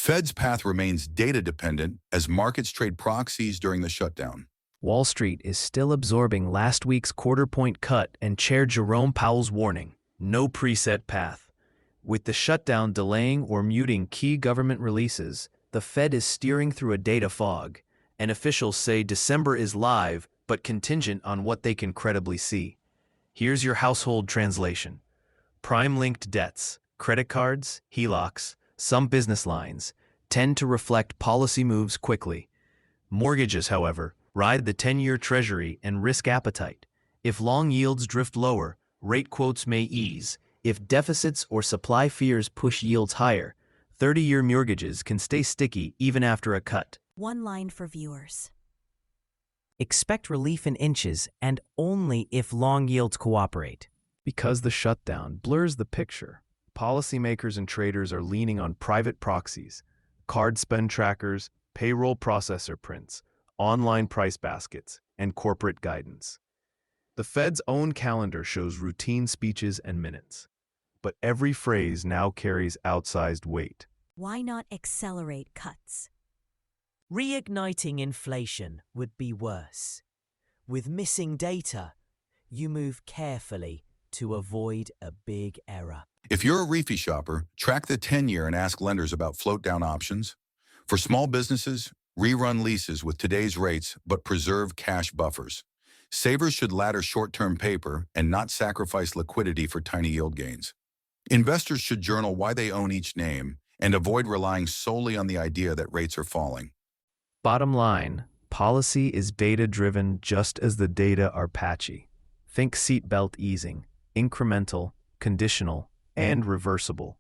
Fed's path remains data-dependent as markets trade proxies during the shutdown. Wall Street is still absorbing last week's quarter-point cut and Chair Jerome Powell's warning, no preset path. With the shutdown delaying or muting key government releases, the Fed is steering through a data fog, and officials say December is live but contingent on what they can credibly see. Here's your household translation. Prime-linked debts, credit cards, HELOCs, some business lines, tend to reflect policy moves quickly. Mortgages, however, ride the 10-year Treasury and risk appetite. If long yields drift lower, rate quotes may ease. If deficits or supply fears push yields higher, 30-year mortgages can stay sticky even after a cut. One line for viewers. Expect relief in inches and only if long yields cooperate. Because the shutdown blurs the picture, policymakers and traders are leaning on private proxies, card spend trackers, payroll processor prints, online price baskets, and corporate guidance. The Fed's own calendar shows routine speeches and minutes, but every phrase now carries outsized weight. Why not accelerate cuts? Reigniting inflation would be worse. With missing data, you move carefully to avoid a big error. If you're a REFI shopper, track the 10-year and ask lenders about float-down options. For small businesses, rerun leases with today's rates but preserve cash buffers. Savers should ladder short-term paper and not sacrifice liquidity for tiny yield gains. Investors should journal why they own each name and avoid relying solely on the idea that rates are falling. Bottom line, policy is data-driven just as the data are patchy. Think seatbelt easing, incremental, conditional, and reversible.